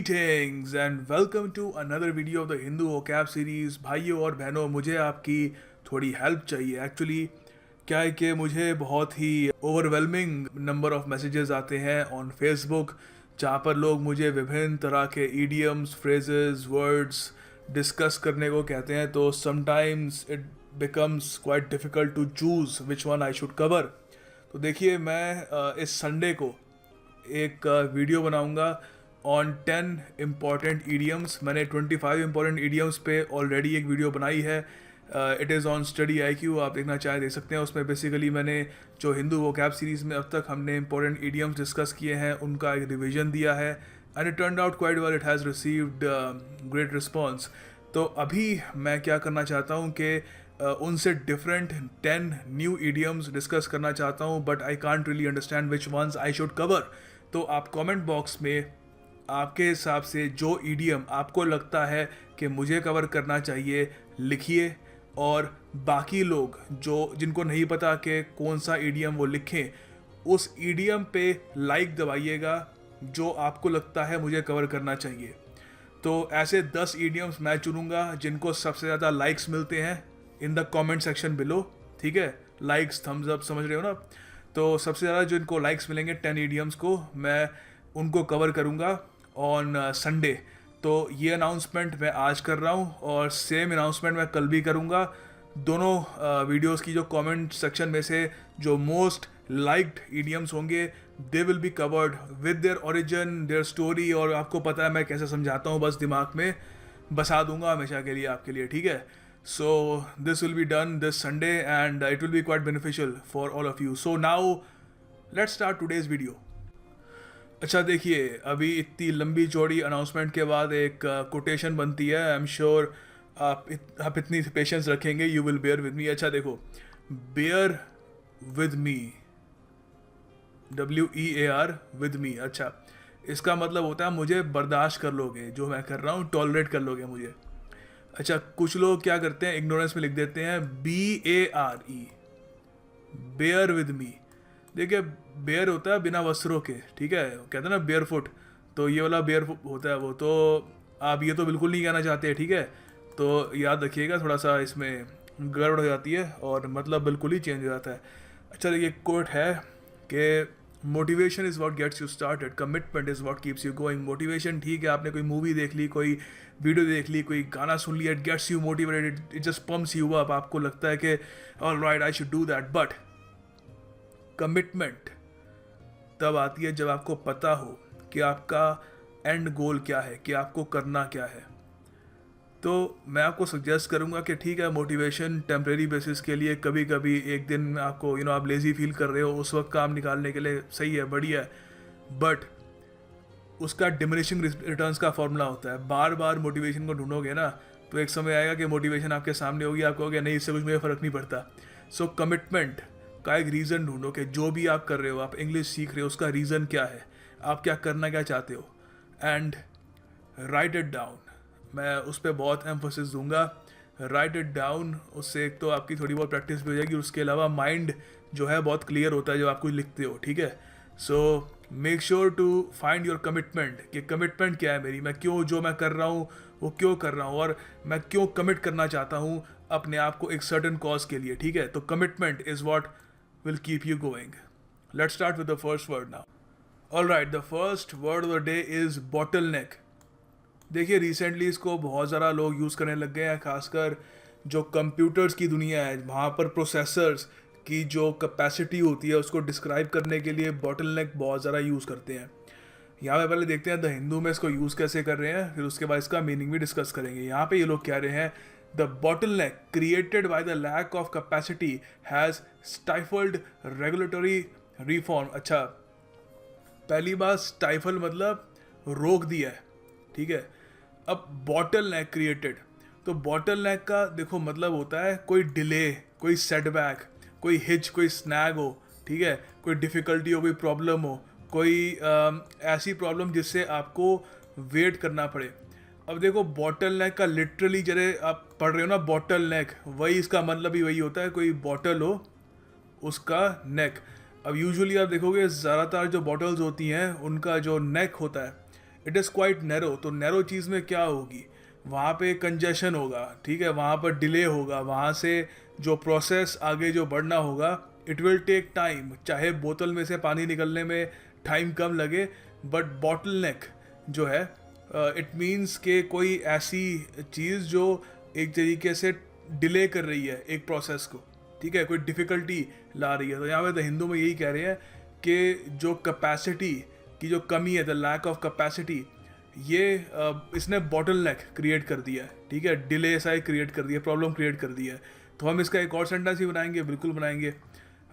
Greetings and welcome to another video of the Hindu vocab series। भाइयों और बहनों, मुझे आपकी थोड़ी हेल्प चाहिए। एक्चुअली क्या है कि मुझे बहुत ही ओवरवेलमिंग नंबर ऑफ मैसेजेस आते हैं ऑन फेसबुक, जहाँ पर लोग मुझे विभिन्न तरह के ईडियम्स, फ्रेजेस, वर्ड्स डिस्कस करने को कहते हैं। तो sometimes it becomes quite difficult to choose which one I should cover. तो देखिए, मैं इस संडे को एक वीडियो बनाऊंगा ऑन 10 इम्पॉर्टेंट ईडियम्स। मैंने 25 इम्पॉर्टेंट ईडियम्स पे ऑलरेडी एक वीडियो बनाई है। It is on study IQ, आप देखना चाहें देख सकते हैं। उसमें बेसिकली मैंने जो हिंदू वोकैब सीरीज़ में अब तक हमने इम्पॉर्टेंट ईडियम्स डिस्कस किए हैं उनका एक रिवीजन दिया है, and it turned out quite well. It has received great response. तो अभी मैं क्या करना चाहता हूँ कि उनसे डिफरेंट 10 न्यू ईडियम्स डिस्कस करना चाहता हूँ, but I can't really understand which ones I should cover. तो आप कमेंट बॉक्स में आपके हिसाब से जो ईडियम आपको लगता है कि मुझे कवर करना चाहिए लिखिए, और बाकी लोग जो जिनको नहीं पता कि कौन सा ईडियम वो लिखें, उस ईडियम पे लाइक दबाइएगा जो आपको लगता है मुझे कवर करना चाहिए। तो ऐसे 10 ईडियम्स मैं चुनूंगा जिनको सबसे ज़्यादा लाइक्स मिलते हैं in the comment section below. ठीक है, लाइक्स, थम्स अप, समझ रहे हो ना। तो सबसे ज़्यादा जो इनको लाइक्स मिलेंगे 10 ईडियम्स को, मैं उनको कवर करूँगा ऑन संडे। तो ये अनाउंसमेंट मैं आज कर रहा हूँ और सेम अनाउंसमेंट मैं कल भी करूँगा। दोनों वीडियोस की जो कमेंट सेक्शन में से जो मोस्ट लाइक्ड ईडियम्स होंगे, they will be covered with their origin, their story. और आपको पता है मैं कैसे समझाता हूँ, बस दिमाग में बसा दूंगा हमेशा के लिए आपके लिए। ठीक है, so this will be done this Sunday and it will be quite beneficial for all of you. So now let's start today's video. अच्छा देखिए, अभी इतनी लंबी चौड़ी अनाउंसमेंट के बाद एक कोटेशन बनती है। आई एम श्योर आप इतनी पेशेंस रखेंगे, you will bear with me. अच्छा देखो, bear with me, WEAR with me. अच्छा, इसका मतलब होता है मुझे बर्दाश्त कर लोगे, जो मैं कर रहा हूँ टॉलरेट कर लोगे मुझे। अच्छा, कुछ लोग क्या करते हैं, इग्नोरेंस में लिख देते हैं BARE, बेयर विद मी। देखिए, बेयर होता है बिना वस्त्रों के, ठीक है, कहते हैं ना बेयर फुट, तो ये वाला बेयर होता है वो। तो आप ये तो बिल्कुल नहीं कहना चाहते, ठीक है, तो याद रखिएगा, थोड़ा सा इसमें गड़बड़ हो जाती है और मतलब बिल्कुल ही चेंज हो जाता है। अच्छा, ये कोट है कि motivation is what gets you started, commitment is what keeps you going. Motivation, ठीक है, आपने कोई मूवी देख ली, कोई वीडियो देख ली, कोई गाना सुन लिया, it gets you motivated, it just pumps you up. आपको लगता है कि alright I should do that, but commitment तब आती है जब आपको पता हो कि आपका एंड गोल क्या है, कि आपको करना क्या है। तो मैं आपको सजेस्ट करूंगा कि ठीक है, मोटिवेशन टेम्परेरी बेसिस के लिए, कभी कभी एक दिन में आपको आप लेज़ी फील कर रहे हो, उस वक्त काम निकालने के लिए सही है, बढ़िया है, बट उसका डिमिनिशिंग रिटर्न्स का फॉर्मूला होता है। बार बार मोटिवेशन को ढूंढोगे ना, तो एक समय आएगा कि मोटिवेशन आपके सामने होगी, आप कहोगे नहीं, इससे कुछ मुझे फ़र्क नहीं पड़ता। सो कमिटमेंट का एक रीज़न ढूंढो कि जो भी आप कर रहे हो, आप इंग्लिश सीख रहे हो, उसका रीज़न क्या है, आप क्या करना क्या चाहते हो, एंड राइट इट डाउन। मैं उस पर बहुत एम्फोसिस दूंगा, राइट इट डाउन। उससे एक तो आपकी थोड़ी बहुत प्रैक्टिस भी हो जाएगी, उसके अलावा माइंड जो है बहुत क्लियर होता है जब आप कुछ लिखते हो। ठीक है, so make sure to find your commitment, कि कमिटमेंट क्या है मेरी, मैं क्यों जो मैं कर रहा हूँ वो क्यों कर रहा हूँ, और मैं क्यों कमिट करना चाहता हूँ अपने आप को एक सर्टेन कॉज के लिए। ठीक है, तो commitment is what will keep you going. Let's start with the first word now. Alright, the first word of the day is bottleneck. देखिए, रिसेंटली इसको बहुत ज़्यादा लोग यूज़ करने लग गए हैं, खासकर जो कंप्यूटर्स की दुनिया है, वहाँ पर प्रोसेसर्स की जो कैपेसिटी होती है उसको डिस्क्राइब करने के लिए बॉटलनेक बहुत ज़्यादा यूज़ करते हैं। यहाँ पे पहले देखते हैं द हिंदू में इसको यूज़ कैसे कर रहे हैं, फिर उसके बाद इसका मीनिंग भी डिस्कस करेंगे। यहाँ पे ये लोग कह रहे हैं the bottleneck created by the lack of capacity has stifled regulatory reform। अच्छा, पहली बात, स्टाइफल मतलब रोक दिया है, ठीक है। अब बॉटल नेक क्रिएटेड, तो बॉटल नेक का देखो मतलब होता है कोई डिले, कोई सेटबैक, कोई हिच, कोई स्नैग हो, ठीक है, कोई डिफ़िकल्टी हो, कोई प्रॉब्लम हो, कोई ऐसी प्रॉब्लम जिससे आपको वेट करना पड़े। अब देखो, बॉटल नेक का लिटरली जरे आप पढ़ रहे हो ना, बॉटल नेक, वही इसका मतलब ही वही होता है, कोई बॉटल हो उसका नेक। अब यूजुअली आप देखोगे ज़्यादातर जो बॉटल्स होती हैं उनका जो नेक होता है इट इज़ क्वाइट नैरो। तो नैरो चीज़ में क्या होगी, वहाँ पे कंजेशन होगा, ठीक है, वहाँ पर डिले होगा, वहाँ से जो प्रोसेस आगे जो बढ़ना होगा इट विल टेक टाइम। चाहे बोतल में से पानी निकलने में टाइम कम लगे, बट बॉटल नेक जो है इट मीन्स के कोई ऐसी चीज़ जो एक तरीके से डिले कर रही है एक प्रोसेस को, ठीक है, कोई डिफ़िकल्टी ला रही है। तो यहाँ पे द हिंदू में यही कह रहे हैं कि जो कैपेसिटी की जो कमी है, द लैक ऑफ कैपेसिटी, ये इसने बॉटल नेक क्रिएट कर दिया है, ठीक है, डिले ऐसा क्रिएट कर दिया, प्रॉब्लम क्रिएट कर दिया है। तो हम इसका एक और सेंटेंस ही बनाएंगे, बिल्कुल बनाएंगे।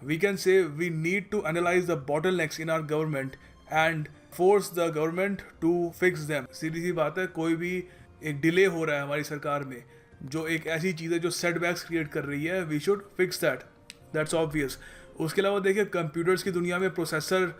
We can say we need to analyse the bottlenecks in our government and force the government to fix them. सीधी सी बात है, कोई भी एक डिले हो रहा है हमारी सरकार में, जो एक ऐसी चीज़ है जो सेटबैक्स क्रिएट कर रही है, we should fix that, that's obvious. उसके अलावा देखिए, कंप्यूटर्स की दुनिया में प्रोसेसर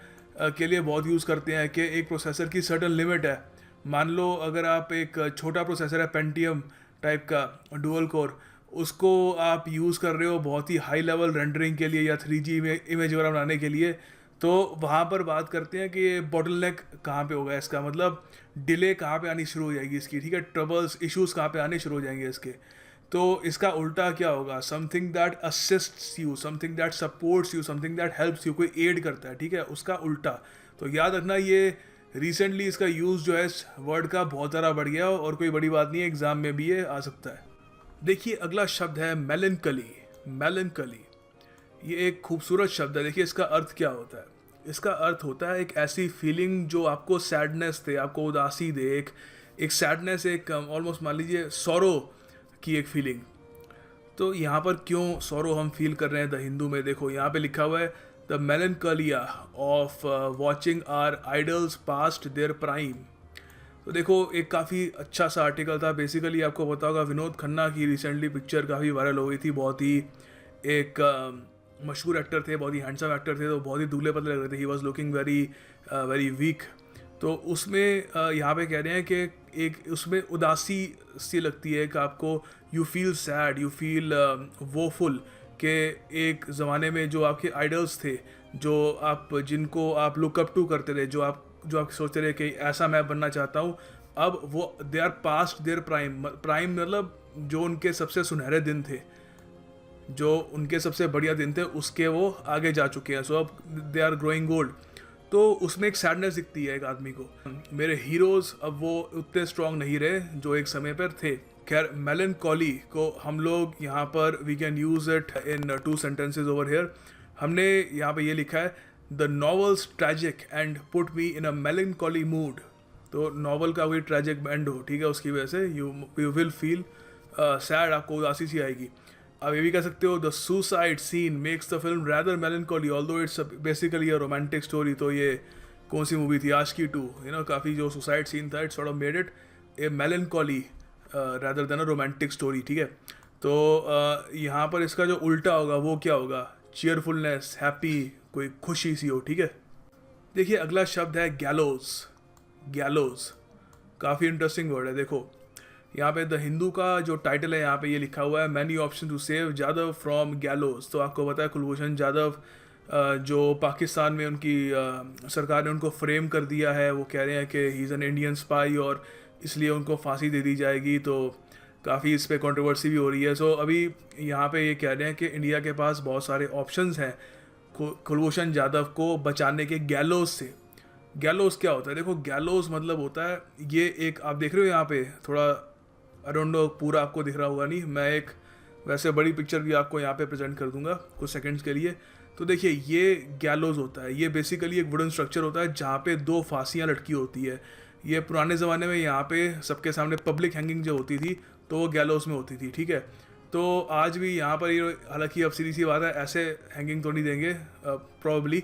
के लिए बहुत यूज़ करते हैं कि एक प्रोसेसर की सर्टन लिमिट है। मान लो अगर आप एक छोटा प्रोसेसर है पेंटियम टाइप का डुअल कोर, उसको आप यूज़ कर रहे हो बहुत ही हाई लेवल रेंडरिंग के लिए या 3G में इमेज वगैरह बनाने के लिए, तो वहाँ पर बात करते हैं कि ये बॉटलनेक कहाँ पे होगा, इसका मतलब डिले कहाँ पे आनी शुरू हो जाएगी इसकी, ठीक है, ट्रबल्स इश्यूज़ कहाँ पे आने शुरू हो जाएंगे इसके। तो इसका उल्टा क्या होगा, something that assists you, something that supports you, something that helps you, कोई एड करता है, ठीक है, उसका उल्टा। तो याद रखना, ये रिसेंटली इसका यूज़ जो है इस वर्ड का बहुत ज़्यादा बढ़ गया, और कोई बड़ी बात नहीं है, एग्ज़ाम में भी ये आ सकता है। देखिए अगला शब्द है मेलनकली। मेलनकली ये एक खूबसूरत शब्द है। देखिए इसका अर्थ क्या होता है, इसका अर्थ होता है एक ऐसी फीलिंग जो आपको सैडनेस दे, आपको उदासी दे, एक सैडनेस, एक ऑलमोस्ट मान लीजिए सॉरो की एक फीलिंग। तो यहाँ पर क्यों सॉरो हम फील कर रहे हैं द हिंदू में, देखो यहाँ पे लिखा हुआ है the melancholia of watching our idols past their prime. तो देखो एक काफ़ी अच्छा सा आर्टिकल था, बेसिकली आपको पता होगा विनोद खन्ना की रिसेंटली पिक्चर काफ़ी वायरल हो गई थी, बहुत ही एक मशहूर एक्टर थे, बहुत ही हैंडसम एक्टर थे, तो बहुत ही दुबले पतले लग रहे थे, he was looking very very weak. तो उसमें यहाँ पे कह रहे हैं कि एक उसमें उदासी सी लगती है कि आपको you feel sad, you feel woeful, कि एक ज़माने में जो आपके आइडल्स थे, जो आप जिनको आप लुकअप टू करते थे, जो आप सोचते रहे कि ऐसा मैं बनना चाहता हूँ, अब वो they are past their prime. Prime मतलब जो उनके सबसे सुनहरे दिन थे, जो उनके सबसे बढ़िया दिन थे, उसके वो आगे जा चुके हैं, सो अब दे आर ग्रोइंग ओल्ड। तो उसमें एक सैडनेस दिखती है एक आदमी को, मेरे हीरोज़ अब वो उतने स्ट्रॉन्ग नहीं रहे जो एक समय पर थे। खैर मेलनकॉली को हम लोग यहाँ पर we can use it in 2 sentences over here. हमने यहाँ पे ये लिखा है the novel's tragic end put me in a melancholy mood. तो नॉवल का कोई ट्रैजिक एंड हो, ठीक है, उसकी वजह से यू विल फील सैड, आपको उदासी सी आएगी। आप ये भी कह सकते हो the suicide scene makes the film rather melancholy although it's basically a romantic story. तो ये कौन सी मूवी थी, आशिकी 2, काफ़ी जो सुसाइड सीन था, it sort of made it A melancholy rather than a romantic story, ठीक है। तो यहाँ पर इसका जो उल्टा होगा वो क्या होगा, चीयरफुलनेस, हैप्पी, कोई खुशी सी हो, ठीक है। देखिए अगला शब्द है गैलोज। गैलोज काफ़ी इंटरेस्टिंग वर्ड है। देखो यहाँ पे द हिंदू का जो टाइटल है, यहाँ पे ये लिखा हुआ है many option to save Jadhav from gallows. तो आपको पता है कुलभूषण जाधव जो पाकिस्तान में उनकी सरकार ने उनको फ्रेम कर दिया है, वो कह रहे हैं कि he is an Indian spy और इसलिए उनको फांसी दे दी जाएगी। तो काफ़ी इस पर कंट्रोवर्सी भी हो रही है। सो अभी यहाँ पे ये कह रहे हैं कि इंडिया के पास बहुत सारे ऑप्शंस हैं कुलभूषण जाधव को बचाने के गैलोज से। गैलोज क्या होता है, देखो गैलोज मतलब होता है ये एक, आप देख रहे हो यहाँ पे थोड़ा, आई डोंट नो पूरा आपको दिख रहा होगा नहीं, मैं एक वैसे बड़ी पिक्चर भी आपको यहाँ पे प्रेजेंट कर दूंगा कुछ सेकंड्स के लिए। तो देखिए ये गैलोज होता है, ये बेसिकली एक वुडन स्ट्रक्चर होता है जहाँ पे 2 फांसियाँ लटकी होती है। ये पुराने ज़माने में यहाँ पे सबके सामने पब्लिक हैंगिंग जो होती थी तो वो गैलोज में होती थी, ठीक है। तो आज भी यहाँ पर ये, हालांकि अब सीधी सी बात है ऐसे हैंगिंग तो नहीं देंगे प्रॉब्ली,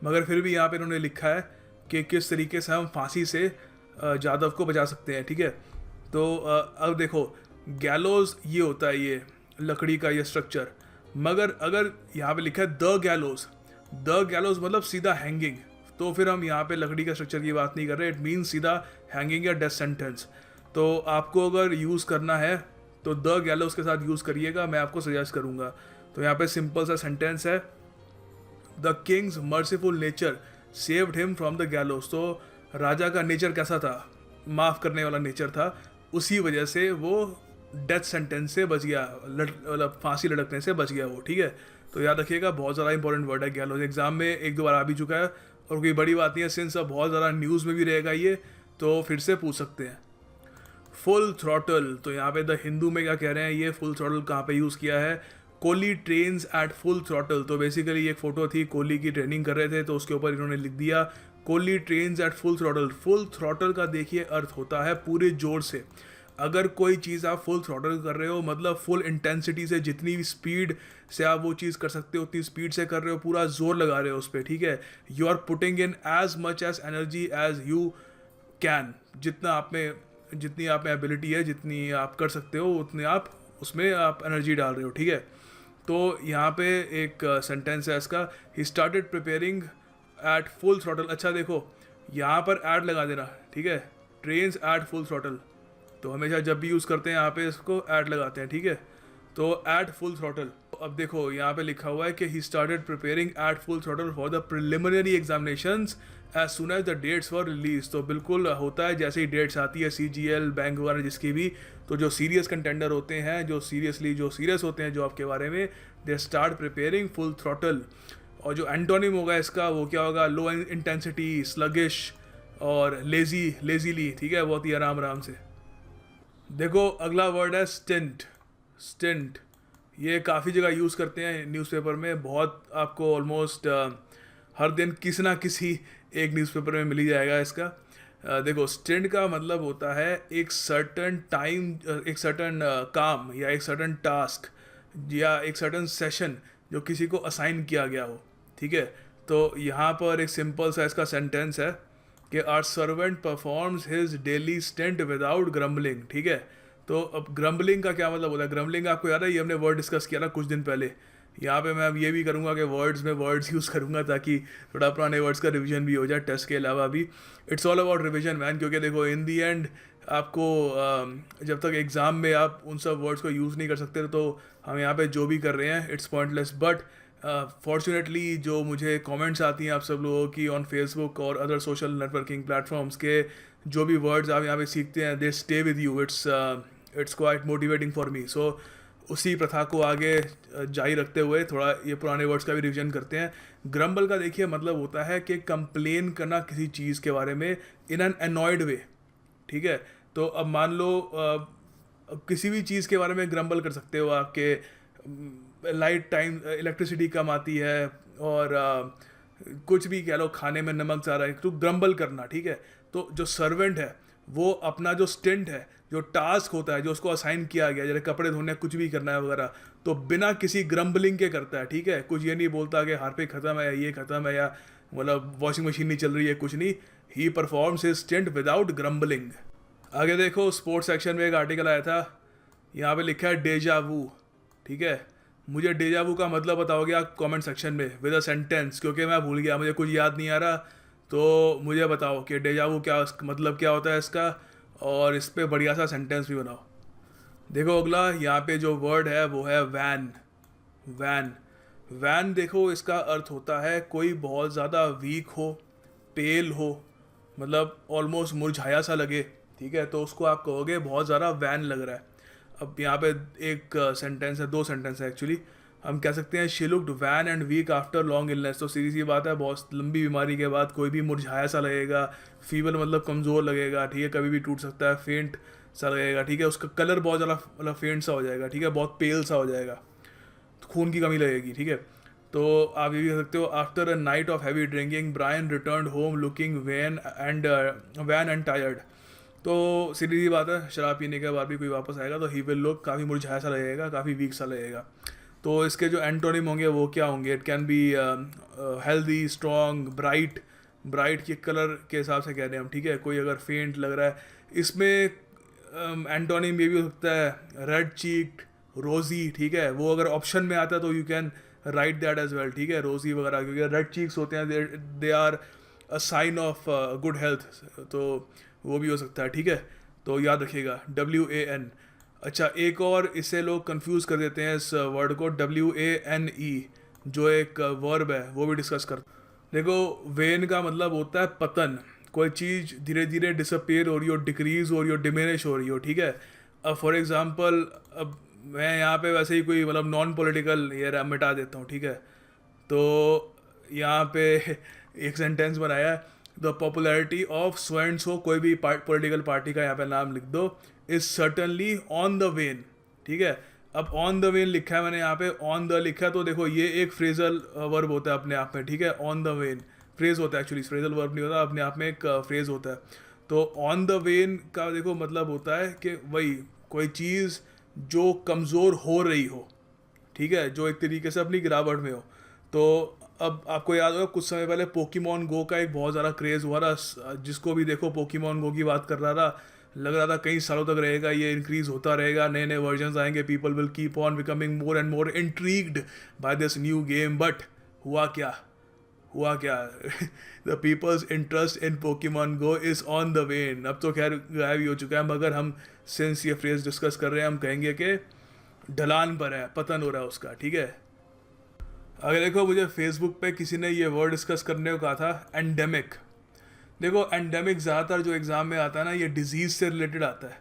मगर फिर भी यहाँ पे इन्होंने लिखा है कि किस तरीके से हम फांसी से जाधव को बचा सकते हैं, ठीक है। तो अब देखो गैलोज ये होता है, ये लकड़ी का ये स्ट्रक्चर, मगर अगर यहाँ पे लिखा है द गैलोज मतलब सीधा हैंगिंग, तो फिर हम यहाँ पे लकड़ी का स्ट्रक्चर की बात नहीं कर रहे, इट मीन्स सीधा हैंगिंग या डेथ सेंटेंस। तो आपको अगर यूज़ करना है तो द गैलोज के साथ यूज़ करिएगा, मैं आपको सजेस्ट करूँगा। तो यहाँ पे सिंपल सा सेंटेंस है the Kings merciful nature saved him from the गैलोज। तो राजा का नेचर कैसा था, माफ़ करने वाला नेचर था, उसी वजह से वो डेथ सेंटेंस से बच गया, मतलब फांसी लटकने से बच गया वो, ठीक है। तो याद रखिएगा, बहुत ज़्यादा इंपॉर्टेंट वर्ड है गैलोज, एग्जाम में एक दो बार आ भी चुका है और कोई बड़ी बात नहीं है, सिंस अब बहुत ज़्यादा न्यूज़ में भी रहेगा ये, तो फिर से पूछ सकते हैं। फुल थ्रॉटल, तो यहाँ पे द हिंदू में क्या कह रहे हैं, ये फुल थ्रॉटल कहाँ पे यूज़ किया है, Kohli trains eight full throttle. तो बेसिकली एक फ़ोटो थी, कोहली की ट्रेनिंग कर रहे थे, तो उसके ऊपर इन्होंने लिख दिया Kohli trains eight full throttle. Full throttle का देखिए अर्थ होता है पूरे जोर से। अगर कोई चीज़ आप फुल थ्रॉटल कर रहे हो, मतलब फुल इंटेंसिटी से, जितनी भी स्पीड से आप वो चीज़ कर सकते हो उतनी स्पीड से कर रहे हो, पूरा जोर लगा रहे हो उस पर, ठीक है। You are putting in as much as energy as you can, जितनी आप में एबिलिटी है, जितनी आप कर सकते हो उतनी आप उसमें आप एनर्जी डाल रहे हो, ठीक है। तो यहाँ पे एक सेंटेंस है इसका, ही started preparing at full throttle. अच्छा देखो, यहाँ पर ऐड लगा देना, ठीक है, ट्रेन्स एट फुल थ्रॉटल। तो हमेशा जब भी यूज़ करते हैं यहाँ पे इसको ऐड लगाते हैं, ठीक है। तो एट फुल थ्रॉटल, अब देखो यहाँ पे लिखा हुआ है कि he started preparing at full throttle for the preliminary examinations as soon as the dates for release. तो बिल्कुल होता है, जैसे ही डेट्स आती है CGL बैंक वगैरह जिसकी भी, तो जो सीरियस कंटेंडर होते हैं, जो सीरियस होते हैं जॉब के बारे में, they start preparing full throttle. और जो एंटोनिम होगा इसका वो क्या होगा, लो इंटेंसिटी, स्लगिश और लेजीली, ठीक है, बहुत ही आराम से। देखो अगला वर्ड है स्टिंट। स्टिंट ये काफ़ी जगह यूज़ करते हैं न्यूज़पेपर में, बहुत आपको ऑलमोस्ट हर दिन किसी ना किसी एक न्यूज़पेपर में मिल ही जाएगा इसका। देखो स्टिंट का मतलब होता है एक सर्टन टाइम, एक सर्टन काम या एक सर्टन टास्क या एक सर्टन सेशन जो किसी को असाइन किया गया हो, ठीक है। तो यहाँ पर एक सिंपल सा इसका सेंटेंस है कि our servant performs his daily stint without grumbling, ठीक है। तो अब ग्रम्बलिंग का क्या मतलब होता है, ग्रम्बलिंग आपको याद है, ये हमने वर्ड डिस्कस किया ना कुछ दिन पहले। यहाँ पे मैं अब ये भी करूँगा कि वर्ड्स में वर्ड्स यूज़ करूँगा ताकि थोड़ा पुराने वर्ड्स का रिवीजन भी हो जाए टेस्ट के अलावा भी। It's all about revision man, क्योंकि देखो इन दी एंड आपको जब तक एग्ज़ाम में आप उन सब वर्ड्स को यूज़ नहीं कर सकते, तो हम यहाँ पे जो भी कर रहे हैं इट्स पॉइंटलेस। बट फॉर्चुनेटली जो मुझे कमेंट्स आती हैं आप सब लोगों की ऑन फेसबुक और अदर सोशल नेटवर्किंग प्लेटफॉर्म्स के, जो भी वर्ड्स आप यहाँ पे सीखते हैं they stay with you, it's quite motivating for me. So उसी प्रथा को आगे जारी रखते हुए थोड़ा ये पुराने वर्ड्स का भी रिवीजन करते हैं। ग्रम्बल का देखिए मतलब होता है कि कंप्लेन करना किसी चीज़ के बारे में इन एन अनॉयड वे, ठीक है। तो अब मान लो किसी भी चीज़ के बारे में ग्रम्बल कर सकते हो, आपके लाइट टाइम इलेक्ट्रिसिटी कम आती है और कुछ भी कह लो, खाने में नमक ज़्यादा है, तो ग्रम्बल करना, ठीक है। तो जो सर्वेंट है वो अपना जो स्टिंट है, जो टास्क होता है, जो उसको असाइन किया गया, जैसे कपड़े धोने, कुछ भी करना है वगैरह, तो बिना किसी ग्रम्बलिंग के करता है, ठीक है। कुछ ये नहीं बोलता कि हार्पिक ख़त्म है या ये ख़त्म है या मतलब वॉशिंग मशीन नहीं चल रही है, कुछ नहीं। He performs his stint without grumbling. आगे देखो स्पोर्ट्स सेक्शन में एक आर्टिकल आया था, यहाँ पे लिखा है डेजा वू, ठीक है। मुझे डेजा वू का मतलब बताओगे आप कमेंट सेक्शन में विद अ सेंटेंस, क्योंकि मैं भूल गया, मुझे कुछ याद नहीं आ रहा। तो मुझे बताओ कि डेजा वू क्या, मतलब क्या होता है इसका, और इस पर बढ़िया सा सेंटेंस भी बनाओ। देखो अगला यहाँ पे जो वर्ड है वो है वैन। वैन वैन देखो इसका अर्थ होता है कोई बहुत ज़्यादा वीक हो, पेल हो, मतलब ऑलमोस्ट मुरझाया सा लगे, ठीक है, तो उसको आप कहोगे बहुत ज़्यादा वैन लग रहा है। अब यहाँ पे एक सेंटेंस है, दो सेंटेंस है एक्चुअली, हम कह सकते हैं she looked wan and weak after long illness. तो सीधी सी बात है, बहुत लंबी बीमारी के बाद कोई भी मुरझाया सा लगेगा, फीवर मतलब कमज़ोर लगेगा, ठीक है, कभी भी टूट सकता है, फेंट सा लगेगा, ठीक है, उसका कलर बहुत ज़्यादा मतलब फेंट सा हो जाएगा, ठीक है, बहुत पेल सा हो जाएगा, खून की कमी लगेगी, ठीक है। तो आप ये भी कह सकते हो after a night of heavy drinking Brian return home looking wan and tired. तो सीधी सी बात है, शराब पीने के बाद भी कोई वापस आएगा तो ही विल लुक काफ़ी मुरझाया सा लगेगा, काफ़ी वीक सा लगेगा। तो इसके जो एंटोनिम होंगे वो क्या होंगे, it can be healthy, strong, bright. Bright के कलर के हिसाब से कह रहे हैं हम, ठीक है, कोई अगर फेंट लग रहा है, इसमें एंटोनिम ये भी हो सकता है रेड चीक्ड, रोजी, ठीक है, वो अगर ऑप्शन में आता है तो you can write that as well, ठीक है, रोजी वगैरह, क्योंकि रेड चीक्स होते हैं, they are a sign of good health, तो वो भी हो सकता है, ठीक है। तो याद रखिएगा WAN। अच्छा एक और इससे लोग कंफ्यूज कर देते हैं इस वर्ड को, WANE जो एक वर्ब है वो भी डिस्कस कर। देखो वेन का मतलब होता है पतन, कोई चीज़ धीरे धीरे डिसअपेयर हो रही हो, डिक्रीज हो रही हो, डिमिनिश हो रही हो, ठीक है। अब फॉर एग्जांपल, अब मैं यहाँ पे वैसे ही कोई मतलब नॉन पॉलिटिकल ये मिटा देता हूँ, ठीक है। तो यहाँ पे एक सेंटेंस बनाया है, the popularity of so and so, कोई भी पॉलिटिकल पार्टी का यहाँ पे नाम लिख दो, is certainly on the when, ठीक है। अब ऑन द वेन लिखा है मैंने यहाँ पे, ऑन द लिखा है, तो देखो ये एक फ्रेजल वर्ब होता है अपने आप में, ठीक है। ऑन द वेन फ्रेज होता है, एक्चुअली फ्रेजल वर्ब नहीं होता, अपने आप में एक फ्रेज होता है। तो ऑन द वेन का देखो मतलब होता है कि वही कोई चीज़ जो कमज़ोर हो रही हो, ठीक है, जो एक तरीके से अपनी गिरावट में हो। तो अब आपको याद होगा कुछ समय पहले पोकेमॉन गो का एक बहुत ज़्यादा क्रेज़ हुआ था, जिसको भी देखो पोकेमॉन गो की बात कर रहा था, लग रहा था कई सालों तक रहेगा, ये इंक्रीज़ होता रहेगा, नए नए वर्जन्स आएंगे, people will keep on becoming more and more intrigued by this new game. But हुआ क्या, हुआ क्या the people's interest in Pokemon Go is on the wane. अब तो खैर गायब ही हो चुका है, मगर हम सिंस ये फ्रेज डिस्कस कर रहे हैं, हम कहेंगे कि ढलान पर है, पतन हो रहा है उसका, ठीक है। अगर देखो मुझे फेसबुक पे किसी ने ये वर्ड डिस्कस करने को कहा था, एंडेमिक। देखो एंडेमिक ज़्यादातर जो एग्ज़ाम में आता है ना, ये डिजीज़ से रिलेटेड आता है।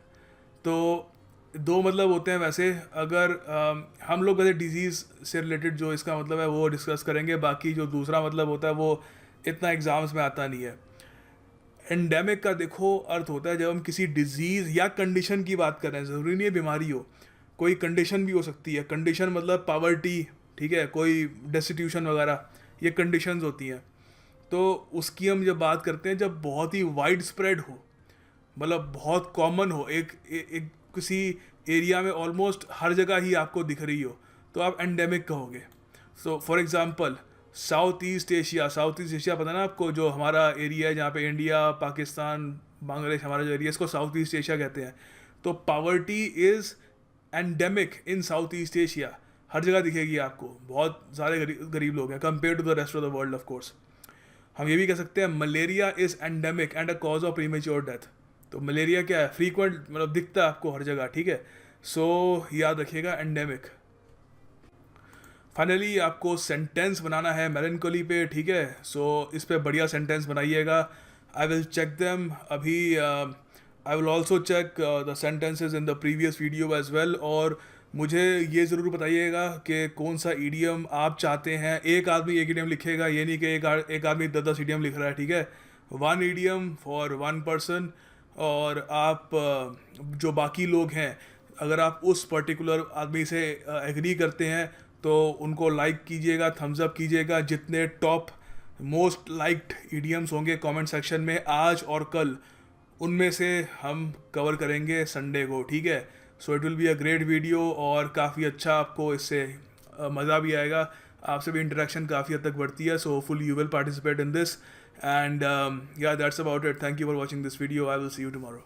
तो दो मतलब होते हैं वैसे, अगर हम लोग वैसे डिजीज़ से रिलेटेड जो इसका मतलब है वो डिस्कस करेंगे, बाकी जो दूसरा मतलब होता है वो इतना एग्ज़ाम्स में आता नहीं है। एंडेमिक का देखो अर्थ होता है जब हम किसी डिजीज़ या कंडीशन की बात कर रहे हैं, ज़रूरी नहीं है बीमारी हो, कोई कंडीशन भी हो सकती है। कंडीशन मतलब पावर्टी, ठीक है, कोई डेस्टिट्यूशन वगैरह, ये कंडीशंस होती हैं। तो उसकी हम जब बात करते हैं जब बहुत ही वाइड स्प्रेड हो, मतलब बहुत कॉमन हो, एक किसी एरिया में ऑलमोस्ट हर जगह ही आपको दिख रही हो, तो आप एंडेमिक कहोगे। So for example south East Asia, south East Asia पता ना आपको, जो हमारा एरिया है जहाँ पे इंडिया, पाकिस्तान, बांग्लादेश, हमारा जो एरिया है, इसको साउथ ईस्ट एशिया कहते हैं। तो poverty is endemic in South East Asia, हर जगह दिखेगी आपको, बहुत सारे गरीब लोग हैं compare to the rest of the world of course. हम ये भी कह सकते हैं malaria is endemic and a cause of premature death. तो मलेरिया क्या है, फ्रीक्वेंट, मतलब दिखता है आपको हर जगह, ठीक है। सो याद रखिएगा एंडेमिक। फाइनली आपको सेंटेंस बनाना है मेलनकोली पे, ठीक है। सो इस पे बढ़िया सेंटेंस बनाइएगा। आई विल चेक देम अभी, I will also check the sentences in the previous video as well. और मुझे ये ज़रूर बताइएगा कि कौन सा ईडियम आप चाहते हैं। एक आदमी एक ईडियम लिखेगा, ये नहीं कि एक आदमी 10 ईडियम लिख रहा है, ठीक है। 1 ईडियम फॉर 1 पर्सन। और आप जो बाकी लोग हैं, अगर आप उस पर्टिकुलर आदमी से एग्री करते हैं तो उनको लाइक कीजिएगा, थम्स अप कीजिएगा। जितने टॉप मोस्ट लाइक्ड ईडियम्स होंगे कमेंट सेक्शन में आज और कल, उनमें से हम कवर करेंगे संडे को, ठीक है। So it will be a great video, और काफ़ी अच्छा आपको इससे मज़ा भी आएगा, आपसे भी इंटरेक्शन काफ़ी हद तक बढ़ती है। So hopefully you will participate in this, and yeah that's about it. Thank you for watching this video. I will see you tomorrow.